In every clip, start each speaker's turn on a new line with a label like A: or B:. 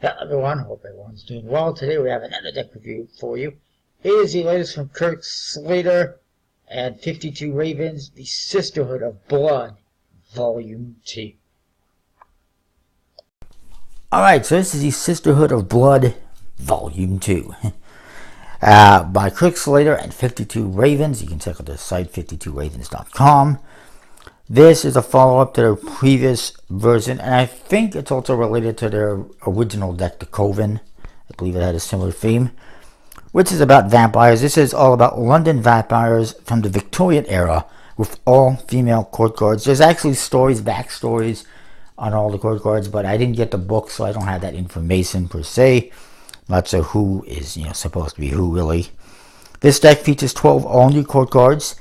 A: Hello everyone, hope everyone's doing well. Today we have another deck review for you. Here is the latest from Kirk Slater and 52 Ravens, the Sisterhood of Blood, Volume 2.
B: Alright, so this is the Sisterhood of Blood, Volume 2. By Kirk Slater and 52 Ravens. You can check out their site, 52ravens.com. This is a follow-up to their previous version, and I think it's also related to their original deck, the Coven. I believe it had a similar theme, which is about vampires. This is all about London vampires from the Victorian era with all female court guards. There's actually stories, backstories on all the court guards, but I didn't get the book, so I don't have that information per se. Not sure who is, supposed to be who, really. This deck features 12 all-new court guards,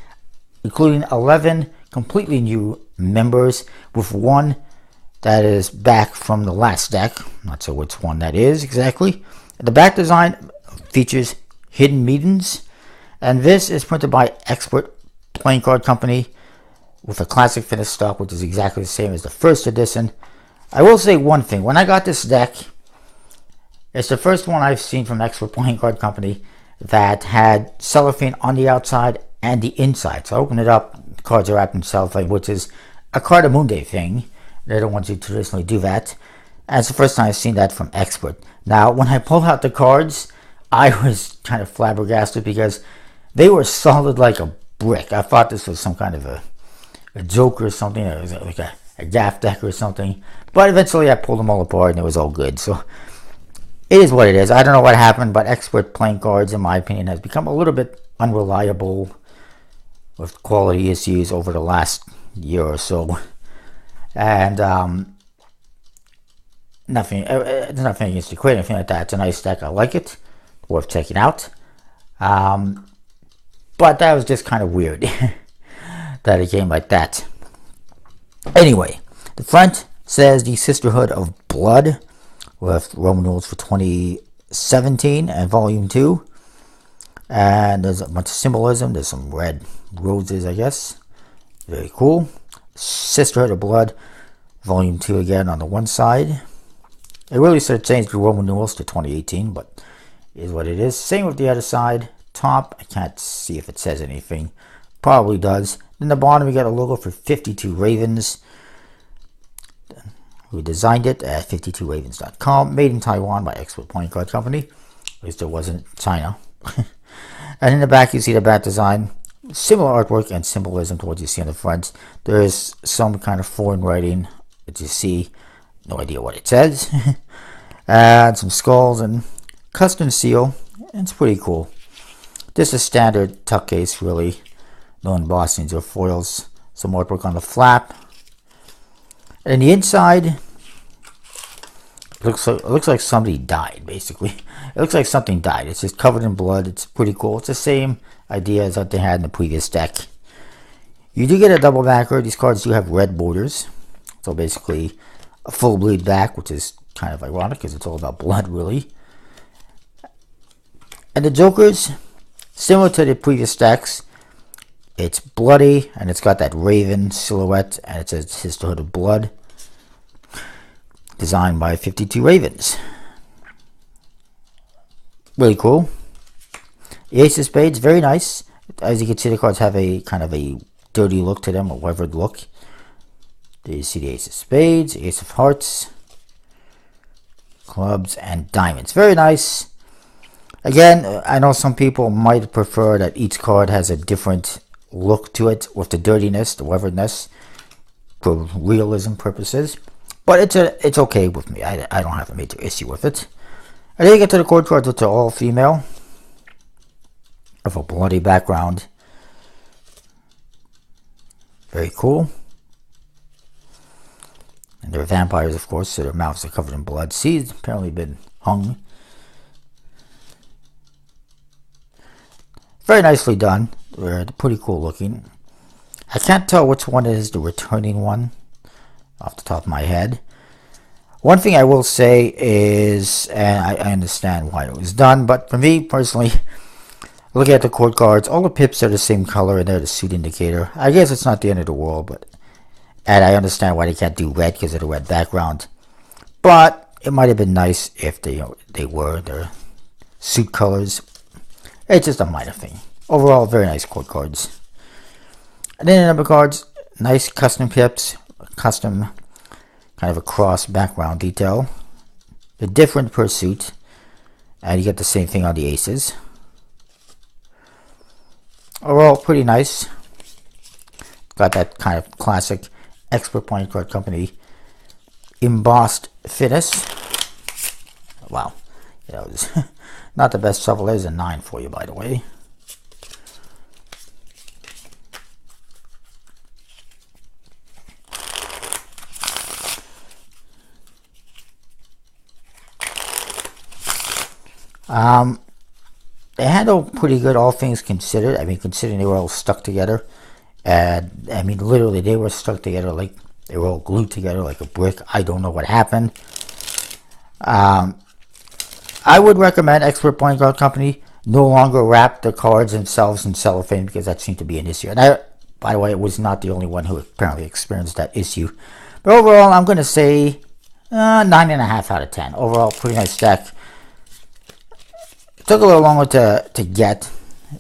B: including 11 completely new members, with one that is back from the last deck. Not sure which one that is exactly. The back design features hidden meetings, and this is printed by Expert Playing Card Company with a classic finish stock, which is exactly the same as the first edition. I will say one thing: when I got this deck, it's the first one I've seen from Expert Playing Card Company that had cellophane on the outside and the inside. So I opened it up, the cards are wrapped in cellophane, which is a Cardamundi thing. They're the ones who traditionally do that. And it's the first time I've seen that from Expert. Now, when I pulled out the cards, I was kind of flabbergasted because they were solid like a brick. I thought this was some kind of a joke or something, or like a gaff deck or something. But eventually I pulled them all apart and it was all good. So it is what it is. I don't know what happened, but Expert Playing Cards, in my opinion, has become a little bit unreliable with quality issues over the last year or so. And it's nothing against the quit, anything like that. It's a nice deck. I like it. Worth checking out. But that was just kind of weird that it came like that. Anyway, the front says the Sisterhood of Blood with Roman numerals for 2017 and Volume 2. And there's a bunch of symbolism. There's some red roses, I guess. Very cool. Sisterhood of Blood, Volume 2 again on the one side. It really sort of changed the Roman numerals to 2018, but it is what it is. Same with the other side. Top, I can't see if it says anything. Probably does. Then the bottom, we got a logo for 52 Ravens, who designed it at 52ravens.com. Made in Taiwan by Expert Playing Card Company. At least it wasn't China. And in the back, you see the back design. Similar artwork and symbolism to what you see on the front. There is some kind of foreign writing that you see. No idea what it says. And some skulls and custom seal. It's pretty cool. This is standard tuck case, really. No embossings or foils. Some artwork on the flap. And the inside looks like somebody died, basically. It looks like something died. It's just covered in blood. It's pretty cool. It's the same idea as what they had in the previous deck. You do get a double backer. These cards do have red borders. So basically a full bleed back, which is kind of ironic because it's all about blood, really. And the Jokers, similar to the previous decks, it's bloody and it's got that raven silhouette, and it says Sisterhood of Blood. Designed by 52 Ravens. Really cool. The Ace of Spades, very nice. As you can see, the cards have a kind of a dirty look to them, a weathered look. There you see the Ace of Spades, Ace of Hearts, Clubs, and Diamonds. Very nice. Again, I know some people might prefer that each card has a different look to it with the dirtiness, the weatheredness, for realism purposes. But it's okay with me. I don't have a major issue with it. And then you get to the court cards, which are all female, with a bloody background. Very cool. And they're vampires, of course, so their mouths are covered in blood. Seeds apparently been hung. Very nicely done. They're pretty cool looking. I can't tell which one is the returning one off the top of my head. One thing I will say is, and I understand why it was done, but for me personally, looking at the court cards, all the pips are the same color and they're the suit indicator. I guess it's not the end of the world, but and I understand why they can't do red because of the red background. But It might have been nice if they were their suit colors. It's just a minor thing. Overall, very nice court cards. And then the number cards, nice custom pips, custom kind of a cross background detail. They're different per suit, and you get the same thing on the aces. Overall, pretty nice. Got that kind of classic Expert Playing Card Company embossed finish. Wow, it's not the best shuffle. There's a 9 for you, by the way. They handled pretty good, all things considered. I mean, considering they were all stuck together. And, I mean, literally, they were stuck together like they were all glued together like a brick. I don't know what happened. I would recommend Expert Playing Card Company no longer wrap the cards themselves in cellophane, because that seemed to be an issue. And by the way, it was not the only one who apparently experienced that issue. But overall, I'm going to say 9.5 out of 10. Overall, pretty nice deck. It took a little longer to get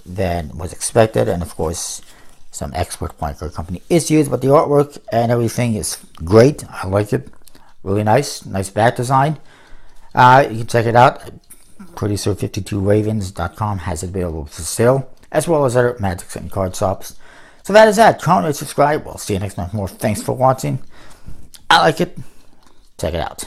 B: than was expected, and of course some Expert Playing Card Company issues, but the artwork and everything is great. I like it. Really nice back design. You can check it out. Producer 52ravens.com has it available for sale, as well as other Magic and card shops. So that is that. Comment and subscribe. We'll see you next time. More thanks for watching. I like it. Check it out.